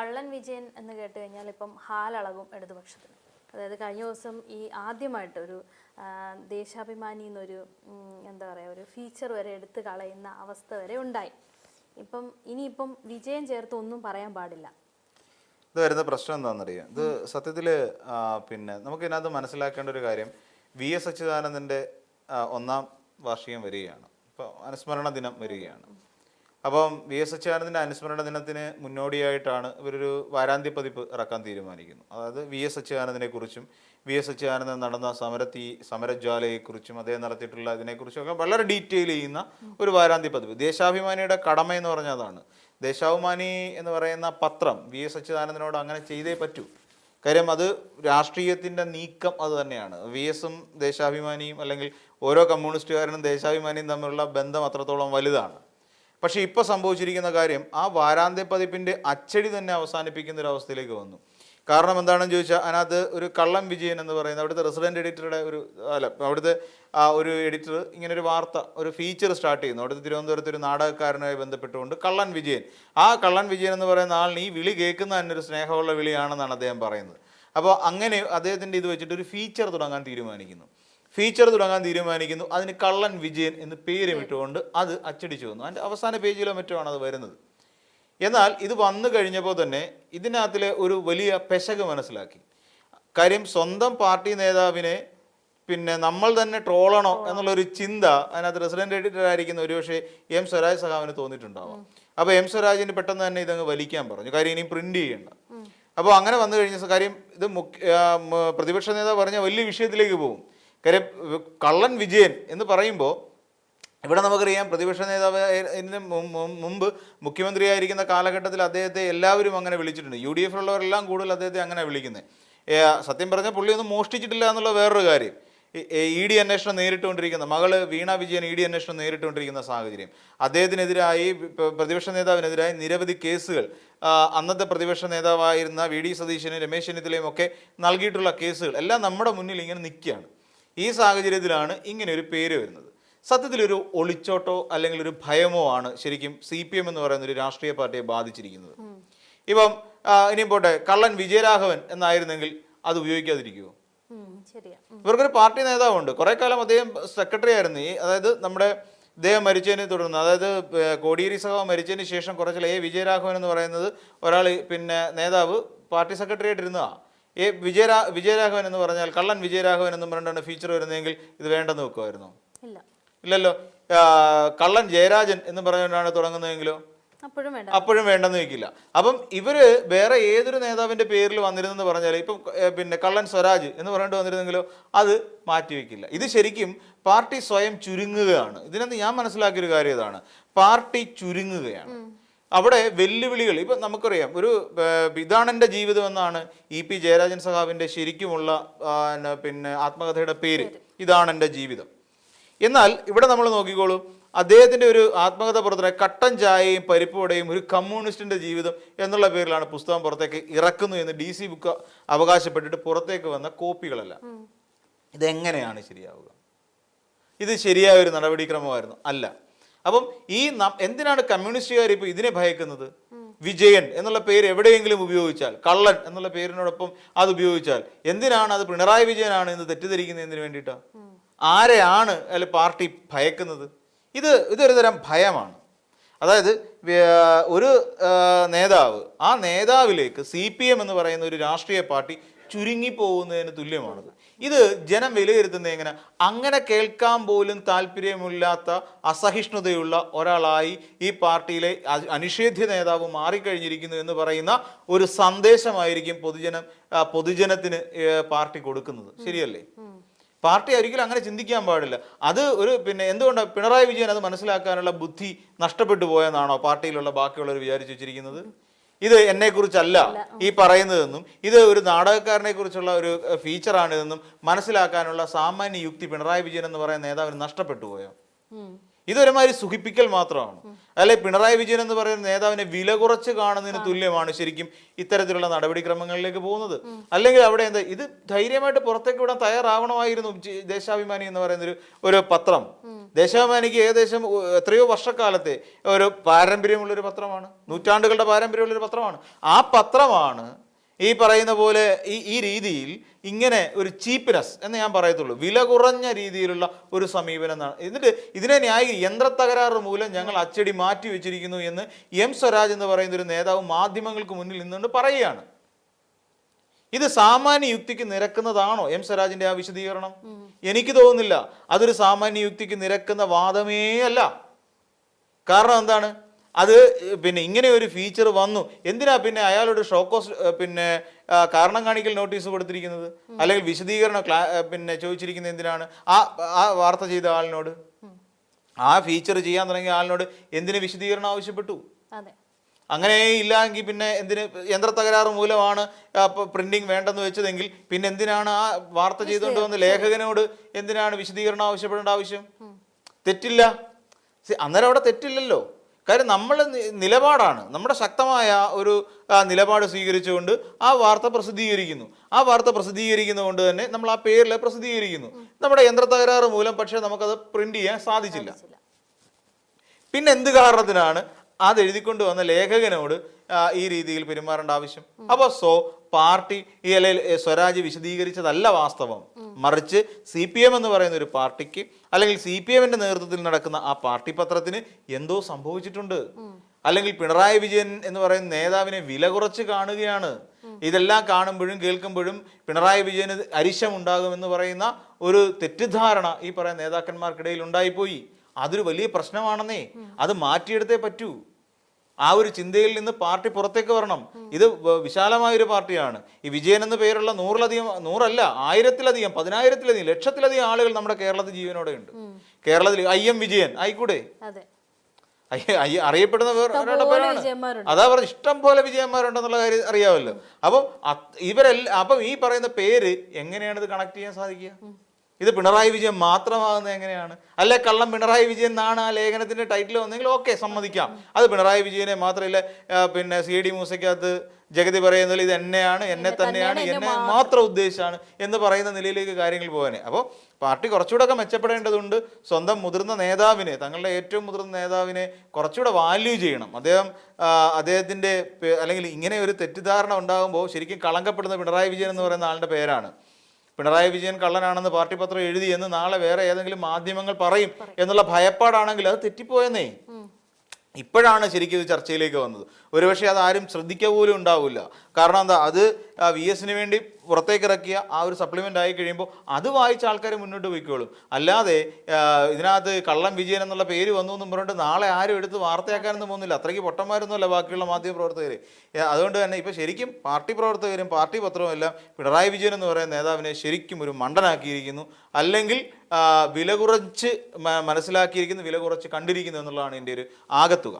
കള്ളൻ വിജയൻ എന്ന് കേട്ട് കഴിഞ്ഞാൽ ഇപ്പം ഹാലളകും ഇടതുപക്ഷത്തിന്. അതായത് കഴിഞ്ഞ ദിവസം ഈ ആദ്യമായിട്ട് ഒരു ദേശാഭിമാനി എന്നൊരു എന്താ പറയുക ഒരു ഫീച്ചർ വരെ എടുത്ത് കളയുന്ന അവസ്ഥ വരെ ഉണ്ടായി. ഇനിയിപ്പം വിജയം ചേർത്ത് ഒന്നും പറയാൻ പാടില്ല. ഇത് വരുന്ന പ്രശ്നം എന്താണെന്നറിയാം. ഇത് സത്യത്തിൽ പിന്നെ നമുക്ക് ഇതിനകത്ത് മനസ്സിലാക്കേണ്ട ഒരു കാര്യം, VS അച്യുതാനന്ദൻ്റെ 1ാം വാർഷികം വരികയാണ്. ഇപ്പോൾ അനുസ്മരണ ദിനം വരികയാണ്. അപ്പം VS അച്യുതാനന്ദൻ്റെ അനുസ്മരണ ദിനത്തിന് മുന്നോടിയായിട്ടാണ് ഇവരൊരു വാരാന്ത്യ പതിപ്പ് ഇറക്കാൻ തീരുമാനിക്കുന്നു. അതായത് VS അച്യുതാനന്ദനെ കുറിച്ചും VS അച്യുതാനന്ദൻ നടന്ന സമരജ്വാലയെക്കുറിച്ചും അദ്ദേഹം നടത്തിയിട്ടുള്ള ഇതിനെക്കുറിച്ചും ഒക്കെ വളരെ ഡീറ്റെയിൽ ചെയ്യുന്ന ഒരു വാരാന്ത്യ പതിപ്പ്. ദേശാഭിമാനിയുടെ കടമ എന്ന് പറഞ്ഞാൽ അതാണ്. ദേശാഭിമാനി എന്ന് പറയുന്ന പത്രം VS അച്യുതാനന്ദനോട് അങ്ങനെ ചെയ്തേ പറ്റൂ. കാര്യം അത് രാഷ്ട്രീയത്തിൻ്റെ നീക്കം അത് തന്നെയാണ്. VSും ദേശാഭിമാനിയും അല്ലെങ്കിൽ ഓരോ കമ്മ്യൂണിസ്റ്റുകാരനും ദേശാഭിമാനിയും തമ്മിലുള്ള ബന്ധം അത്രത്തോളം വലുതാണ്. പക്ഷേ ഇപ്പോൾ സംഭവിച്ചിരിക്കുന്ന കാര്യം, ആ വാരാന്ത്യ പതിപ്പിൻ്റെ അച്ചടി തന്നെ അവസാനിപ്പിക്കുന്ന ഒരു അവസ്ഥയിലേക്ക് വന്നു. കാരണം എന്താണെന്ന് ചോദിച്ചാൽ, അതിനകത്ത് ഒരു കള്ളൻ വിജയൻ എന്ന് പറയുന്ന അവിടുത്തെ റെസിഡൻറ്റ് എഡിറ്ററുടെ അവിടുത്തെ ഒരു എഡിറ്റർ ഇങ്ങനെ ഒരു വാർത്ത, ഒരു ഫീച്ചർ സ്റ്റാർട്ട് ചെയ്യുന്നു. അവിടുത്തെ തിരുവനന്തപുരത്ത് ഒരു നാടകക്കാരനുമായി ബന്ധപ്പെട്ടുകൊണ്ട് കള്ളൻ വിജയൻ, ആ കള്ളൻ വിജയൻ എന്ന് പറയുന്ന ആളിന് ഈ വിളി കേൾക്കുന്ന തന്നെ ഒരു സ്നേഹമുള്ള വിളിയാണെന്നാണ് അദ്ദേഹം പറയുന്നത്. അപ്പോൾ അങ്ങനെ അദ്ദേഹത്തിൻ്റെ ഇത് വെച്ചിട്ട് ഒരു ഫീച്ചർ തുടങ്ങാൻ തീരുമാനിക്കുന്നു. അതിന് കള്ളൻ വിജയൻ എന്ന് പേരുമിട്ടുകൊണ്ട് അത് അച്ചടിച്ചു വന്നു. അതിൻ്റെ അവസാന പേജിലോ മറ്റോ ആണ് അത് വരുന്നത്. എന്നാൽ ഇത് വന്നു കഴിഞ്ഞപ്പോൾ തന്നെ ഇതിനകത്തിലെ ഒരു വലിയ പെശക് മനസ്സിലാക്കി. കാര്യം, സ്വന്തം പാർട്ടി നേതാവിനെ പിന്നെ നമ്മൾ തന്നെ ട്രോളണോ എന്നുള്ളൊരു ചിന്ത അതിനകത്ത് റെസിഡന്റ് എഡിറ്റർ ആയിരിക്കുന്ന ഒരുപക്ഷെ M സ്വരാജ് സഖാവിന് തോന്നിയിട്ടുണ്ടാവാം. അപ്പോൾ M സ്വരാജിന് പെട്ടെന്ന് തന്നെ ഇതങ്ങ് വലിക്കാൻ പറഞ്ഞു. കാര്യം ഇനിയും പ്രിന്റ് ചെയ്യണ്ട. അപ്പോൾ അങ്ങനെ വന്നു കഴിഞ്ഞ കാര്യം ഇത് പ്രതിപക്ഷ നേതാവ് പറഞ്ഞ വലിയ വിഷയത്തിലേക്ക് പോകും. കാര്യം കള്ളൻ വിജയൻ എന്ന് പറയുമ്പോൾ ഇവിടെ നമുക്കറിയാം, പ്രതിപക്ഷ നേതാവ് മുമ്പ് മുഖ്യമന്ത്രിയായിരിക്കുന്ന കാലഘട്ടത്തിൽ അദ്ദേഹത്തെ എല്ലാവരും അങ്ങനെ വിളിച്ചിട്ടുണ്ട്. UDF ഉള്ളവരെല്ലാം കൂടുതൽ അദ്ദേഹത്തെ അങ്ങനെ വിളിക്കുന്നത്. സത്യം പറഞ്ഞാൽ പുള്ളിയൊന്നും മോഷ്ടിച്ചിട്ടില്ല എന്നുള്ള വേറൊരു കാര്യം. ED അന്വേഷണം നേരിട്ടുകൊണ്ടിരിക്കുന്ന മകള് വീണ വിജയൻ ED അന്വേഷണം നേരിട്ടുകൊണ്ടിരിക്കുന്ന സാഹചര്യം, അദ്ദേഹത്തിനെതിരായി പ്രതിപക്ഷ നേതാവിനെതിരായി നിരവധി കേസുകൾ അന്നത്തെ പ്രതിപക്ഷ നേതാവായിരുന്ന VD സതീശനും രമേശ് ചെന്നിത്തലയും ഒക്കെ നൽകിയിട്ടുള്ള കേസുകൾ എല്ലാം നമ്മുടെ മുന്നിൽ ഇങ്ങനെ നിൽക്കുകയാണ്. ഈ സാഹചര്യത്തിലാണ് ഇങ്ങനെ ഒരു പേര് വരുന്നത്. സത്യത്തിലൊരു ഒളിച്ചോട്ടോ അല്ലെങ്കിൽ ഒരു ഭയമോ ആണ് ശരിക്കും CPM എന്ന് പറയുന്ന ഒരു രാഷ്ട്രീയ പാർട്ടിയെ ബാധിച്ചിരിക്കുന്നത്. ഇപ്പം ഇനിയും പോട്ടെ, കള്ളൻ വിജയരാഘവൻ എന്നായിരുന്നെങ്കിൽ അത് ഉപയോഗിക്കാതിരിക്കുമോ? ഇവർക്കൊരു പാർട്ടി നേതാവുണ്ട്, കുറെ കാലം അദ്ദേഹം സെക്രട്ടറി ആയിരുന്നു. അതായത് നമ്മുടെ ഇദ്ദേഹം മരിച്ചതിനെ തുടർന്ന്, അതായത് കോടിയേരി സഖാവ് മരിച്ചതിന് ശേഷം കുറച്ചിൽ വിജയരാഘവൻ എന്ന് പറയുന്നത് ഒരാൾ പിന്നെ നേതാവ് പാർട്ടി സെക്രട്ടറി ആയിട്ടിരുന്നതാണ്. വിജയരാഘവൻ എന്ന് പറഞ്ഞാൽ കള്ളൻ വിജയരാഘവൻ എന്നും പറഞ്ഞിട്ടാണ് ഫീച്ചർ വരുന്നതെങ്കിൽ ഇത് വേണ്ടെന്ന് വെക്കുമായിരുന്നോ? ഇല്ലല്ലോ. കള്ളൻ ജയരാജൻ എന്ന് പറഞ്ഞുകൊണ്ടാണ് തുടങ്ങുന്നതെങ്കിലോ അപ്പോഴും വേണ്ടെന്ന് വെക്കില്ല. അപ്പം ഇവര് വേറെ ഏതൊരു നേതാവിന്റെ പേരിൽ വന്നിരുന്നെന്ന് പറഞ്ഞാൽ, ഇപ്പം പിന്നെ കള്ളൻ സ്വരാജ് എന്ന് പറഞ്ഞിട്ട് വന്നിരുന്നെങ്കിലോ അത് മാറ്റിവെക്കില്ല. ഇത് ശരിക്കും പാർട്ടി സ്വയം ചുരുങ്ങുകയാണ്. ഇതിനകത്ത് ഞാൻ മനസ്സിലാക്കിയൊരു കാര്യം ഇതാണ്, പാർട്ടി ചുരുങ്ങുകയാണ്. അവിടെ വെല്ലുവിളികൾ, ഇപ്പം നമുക്കറിയാം, ഇതാണ് എൻ്റെ ജീവിതം എന്നാണ് EP ജയരാജൻ സഖാവിൻ്റെ ശരിക്കുമുള്ള പിന്നെ ആത്മകഥയുടെ പേര്, ഇതാണ് എൻ്റെ ജീവിതം. എന്നാൽ ഇവിടെ നമ്മൾ നോക്കിക്കോളൂ, അദ്ദേഹത്തിൻ്റെ ഒരു ആത്മകഥ പുറത്തിറക്കി കട്ടൻ ചായയും പരിപ്പുവടയും ഒരു കമ്മ്യൂണിസ്റ്റിൻ്റെ ജീവിതം എന്നുള്ള പേരിലാണ് പുസ്തകം പുറത്തേക്ക് ഇറക്കുന്നു എന്ന് DC ബുക്ക് അവകാശപ്പെട്ടിട്ട് പുറത്തേക്ക് വന്ന കോപ്പികളല്ല. ഇതെങ്ങനെയാണ് ശരിയാവുക? ഇത് ശരിയായ ഒരു നടപടിക്രമമായിരുന്നു? അല്ല. അപ്പം എന്തിനാണ് കമ്മ്യൂണിസ്റ്റുകാർ ഇപ്പോൾ ഇതിനെ ഭയക്കുന്നത്? വിജയൻ എന്നുള്ള പേര് എവിടെയെങ്കിലും ഉപയോഗിച്ചാൽ, കള്ളൻ എന്നുള്ള പേരിനോടൊപ്പം അത് ഉപയോഗിച്ചാൽ എന്തിനാണ് അത് പിണറായി വിജയനാണ് എന്ന് തെറ്റിദ്ധരിക്കുന്നതിന് വേണ്ടിയിട്ടാണ്? ആരെയാണ് അല്ലെങ്കിൽ പാർട്ടി ഭയക്കുന്നത്? ഇതൊരു തരം ഭയമാണ്. അതായത് ഒരു നേതാവ്, ആ നേതാവിലേക്ക് CPM എന്ന് പറയുന്ന ഒരു രാഷ്ട്രീയ പാർട്ടി ചുരുങ്ങിപ്പോകുന്നതിന് തുല്യമാണത്. ഇത് ജനം വിലയിരുത്തുന്നത് എങ്ങനെ? അങ്ങനെ കേൾക്കാൻ പോലും താല്പര്യമില്ലാത്ത അസഹിഷ്ണുതയുള്ള ഒരാളായി ഈ പാർട്ടിയിലെ അനിഷേധ്യ നേതാവ് മാറിക്കഴിഞ്ഞിരിക്കുന്നു എന്ന് പറയുന്ന ഒരു സന്ദേശമായിരിക്കും പൊതുജനത്തിന് പാർട്ടി കൊടുക്കുന്നത്. ശരിയല്ലേ? പാർട്ടി ഒരിക്കലും അങ്ങനെ ചിന്തിക്കാൻ പാടില്ല. അത് എന്തുകൊണ്ടാണ് പിണറായി വിജയൻ അത് മനസ്സിലാക്കാനുള്ള ബുദ്ധി നഷ്ടപ്പെട്ടു പോയെന്നാണോ പാർട്ടിയിലുള്ള ബാക്കിയുള്ളവർ വിചാരിച്ചു വെച്ചിരിക്കുന്നത്? ഇത് എന്നെക്കുറിച്ചല്ല ഈ പറയുന്നതെന്നും ഇത് ഒരു നാടകക്കാരനെ കുറിച്ചുള്ള ഒരു ഫീച്ചറാണിതെന്നും മനസ്സിലാക്കാനുള്ള സാമാന്യ യുക്തി പിണറായി വിജയൻ എന്ന് പറയുന്ന നേതാവിന് നഷ്ടപ്പെട്ടു പോയോ? ഇതൊരുമാതിരി സുഖിപ്പിക്കൽ മാത്രമാണ്. അല്ലെ, പിണറായി വിജയൻ എന്ന് പറയുന്ന നേതാവിനെ വില കുറച്ച് കാണുന്നതിന് തുല്യമാണ് ശരിക്കും ഇത്തരത്തിലുള്ള നടപടിക്രമങ്ങളിലേക്ക് പോകുന്നത്. അല്ലെങ്കിൽ അവിടെ ഇത് ധൈര്യമായിട്ട് പുറത്തേക്ക് വിടാൻ തയ്യാറാവണമായിരുന്നു ദേശാഭിമാനി എന്ന് പറയുന്ന ഒരു പത്രം. ദേശാഭിമാനിക്ക് ഏകദേശം എത്രയോ വർഷക്കാലത്തെ ഒരു പാരമ്പര്യമുള്ളൊരു പത്രമാണ്, നൂറ്റാണ്ടുകളുടെ പാരമ്പര്യമുള്ളൊരു പത്രമാണ്. ആ പത്രമാണ് ഈ പറയുന്ന പോലെ ഈ രീതിയിൽ ഇങ്ങനെ ഒരു ചീപ്പ്നെസ് എന്ന് ഞാൻ പറയത്തുള്ളൂ, വില കുറഞ്ഞ രീതിയിലുള്ള ഒരു സമീപനം. എന്നിട്ട് ഇതിനെ യന്ത്രത്തകരാറ് മൂലം ഞങ്ങൾ അച്ചടി മാറ്റി വെച്ചിരിക്കുന്നു എന്ന് എം സ്വരാജ് എന്ന് പറയുന്ന ഒരു നേതാവ് മാധ്യമങ്ങൾക്ക് മുന്നിൽ നിന്നുകൊണ്ട് പറയുകയാണ്. ഇത് സാമാന്യ യുക്തിക്ക് നിരക്കുന്നതാണോ എം സ്വരാജിന്റെ ആ വിശദീകരണം? എനിക്ക് തോന്നുന്നില്ല. അതൊരു സാമാന്യ യുക്തിക്ക് നിരക്കുന്ന വാദമേ അല്ല. കാരണം എന്താണ്, അത് പിന്നെ ഇങ്ങനെ ഒരു ഫീച്ചർ വന്നു, എന്തിനാ പിന്നെ അയാളോട് ഷോക്കോസ് കാരണം കാണിക്കൽ നോട്ടീസ് കൊടുത്തിരിക്കുന്നത്, അല്ലെങ്കിൽ വിശദീകരണം പിന്നെ ചോദിച്ചിരിക്കുന്നത് എന്തിനാണ്? ആ വാർത്ത ചെയ്ത ആളിനോട്, ആ ഫീച്ചർ ചെയ്യാൻ തുടങ്ങിയ ആളിനോട് എന്തിന് വിശദീകരണം ആവശ്യപ്പെട്ടു? അങ്ങനെ ഇല്ലെങ്കിൽ പിന്നെ എന്തിന് യന്ത്രത്തകരാറ് മൂലമാണ് പ്രിന്റിങ് വേണ്ടെന്ന് വെച്ചതെങ്കിൽ പിന്നെ എന്തിനാണ് ആ വാർത്ത ചെയ്തുകൊണ്ട് വന്ന ലേഖകനോട് എന്തിനാണ് വിശദീകരണം ആവശ്യപ്പെടേണ്ട ആവശ്യം? തെറ്റില്ല, അന്നേരം അവിടെ തെറ്റില്ലല്ലോ. കാര്യം നമ്മൾ നിലപാടാണ്, നമ്മുടെ ശക്തമായ ഒരു നിലപാട് സ്വീകരിച്ചുകൊണ്ട് ആ വാർത്ത പ്രസിദ്ധീകരിക്കുന്നു. ആ വാർത്ത പ്രസിദ്ധീകരിക്കുന്നത് തന്നെ നമ്മൾ ആ പേരിൽ പ്രസിദ്ധീകരിക്കുന്നു. നമ്മുടെ യന്ത്രത്തകരാറ് മൂലം പക്ഷേ നമുക്കത് പ്രിന്റ് ചെയ്യാൻ സാധിച്ചില്ല. പിന്നെ എന്ത് കാരണത്തിനാണ് അത് എഴുതിക്കൊണ്ട് വന്ന ലേഖകനോട് ഈ രീതിയിൽ പെരുമാറേണ്ട ആവശ്യം? അപ്പോൾ പാർട്ടി ഈ അല്ലെങ്കിൽ സ്വരാജ് വിശദീകരിച്ചതല്ല വാസ്തവം, മറിച്ച് CPM എന്ന് പറയുന്ന ഒരു പാർട്ടിക്ക്, അല്ലെങ്കിൽ CPMന്റെ നേതൃത്വത്തിൽ നടക്കുന്ന ആ പാർട്ടി പത്രത്തിന് എന്തോ സംഭവിച്ചിട്ടുണ്ട്. അല്ലെങ്കിൽ പിണറായി വിജയൻ എന്ന് പറയുന്ന നേതാവിനെ വില കുറച്ച് കാണുകയാണ്. ഇതെല്ലാം കാണുമ്പോഴും കേൾക്കുമ്പോഴും പിണറായി വിജയന് അരിശമുണ്ടാകുമെന്ന് പറയുന്ന ഒരു തെറ്റിദ്ധാരണ ഈ പറയുന്ന നേതാക്കന്മാർക്കിടയിൽ ഉണ്ടായിപ്പോയി. അതൊരു വലിയ പ്രശ്നമാണെന്നേ. അത് മാറ്റിയെടുത്തേ പറ്റൂ. ആ ഒരു ചിന്തയിൽ നിന്ന് പാർട്ടി പുറത്തേക്ക് വരണം. ഇത് വിശാലമായൊരു പാർട്ടിയാണ്. ഈ വിജയൻ എന്ന പേരുള്ള 100 ആയിരത്തിലധികം 10,000-ലധികം ലക്ഷത്തിലധികം ആളുകൾ നമ്മുടെ കേരളത്തിൽ ജീവനോടെ ഉണ്ട്. കേരളത്തിൽ IM വിജയൻ ആയിക്കൂടെ? അറിയപ്പെടുന്ന വേറെ പേരാണ്. അതാ പറഞ്ഞ ഇഷ്ടം പോലെ വിജയന്മാരുണ്ടെന്നുള്ള കാര്യം അറിയാമല്ലോ. അപ്പം ഈ പറയുന്ന പേര് എങ്ങനെയാണ് ഇത് കണക്ട് ചെയ്യാൻ സാധിക്കുക? ഇത് പിണറായി വിജയൻ മാത്രമാകുന്നത് എങ്ങനെയാണ്? അല്ലെ കള്ളം പിണറായി വിജയൻ എന്നാണ് ആ ലേഖനത്തിന്റെ ടൈറ്റിൽ വന്നെങ്കിൽ ഓക്കെ, സമ്മതിക്കാം. അത് പിണറായി വിജയനെ മാത്രമല്ല, പിന്നെ CD മൂസയ്ക്കകത്ത് ജഗതി പറയുന്നത് ഇത് എന്നെ തന്നെയാണ്, എന്നെ മാത്രം ഉദ്ദേശിച്ചാണ് എന്ന് പറയുന്ന നിലയിലേക്ക് കാര്യങ്ങൾ പോകാനേ. അപ്പോൾ പാർട്ടി കുറച്ചുകൂടെ ഒക്കെ മെച്ചപ്പെടേണ്ടതുണ്ട്. സ്വന്തം മുതിർന്ന നേതാവിനെ, തങ്ങളുടെ ഏറ്റവും മുതിർന്ന നേതാവിനെ കുറച്ചുകൂടെ വാല്യൂ ചെയ്യണം. അദ്ദേഹത്തിന്റെ അല്ലെങ്കിൽ ഇങ്ങനെ ഒരു തെറ്റിദ്ധാരണ ഉണ്ടാകുമ്പോൾ ശരിക്കും കളങ്കപ്പെടുന്ന പിണറായി വിജയൻ എന്ന് പറയുന്ന ആളുടെ പേരാണ്. പിണറായി വിജയൻ കള്ളനാണെന്ന് പാർട്ടി പത്രം എഴുതി എന്ന് നാളെ വേറെ ഏതെങ്കിലും മാധ്യമങ്ങൾ പറയും എന്നുള്ള ഭയപ്പാടാണെങ്കിൽ അത് തെറ്റിപ്പോയെന്നേ. ഇപ്പോഴാണ് ശരിക്കും ഇത് ചർച്ചയിലേക്ക് വന്നത്. ഒരുപക്ഷെ അത് ആരും ശ്രദ്ധിക്കുക പോലും ഉണ്ടാവില്ല. കാരണം എന്താ, അത് VS-ന് വേണ്ടി പുറത്തേക്ക് ഇറക്കിയ ആ ഒരു സപ്ലിമെൻ്റ് ആയി കഴിയുമ്പോൾ അത് വായിച്ച ആൾക്കാർ മുന്നോട്ട് പോയിക്കോളും. അല്ലാതെ ഇതിനകത്ത് കള്ളം വിജയൻ എന്നുള്ള പേര് വന്നു എന്നും പറഞ്ഞിട്ട് നാളെ ആരും എടുത്ത് വാർത്തയാക്കാനൊന്നും പോകുന്നില്ല. അത്രയ്ക്ക് പൊട്ടന്മാരൊന്നുമല്ല ബാക്കിയുള്ള മാധ്യമ പ്രവർത്തകർ. അതുകൊണ്ട് തന്നെ ഇപ്പോൾ ശരിക്കും പാർട്ടി പ്രവർത്തകരും പാർട്ടി പത്രവും എല്ലാം പിണറായി വിജയൻ എന്ന് പറയുന്ന നേതാവിനെ ശരിക്കും ഒരു മണ്ടനാക്കിയിരിക്കുന്നു, അല്ലെങ്കിൽ വില കുറച്ച് മനസ്സിലാക്കിയിരിക്കുന്നു, വില കുറച്ച് കണ്ടിരിക്കുന്നു എന്നുള്ളതാണ് എൻ്റെ ഒരു ആകത്തുക.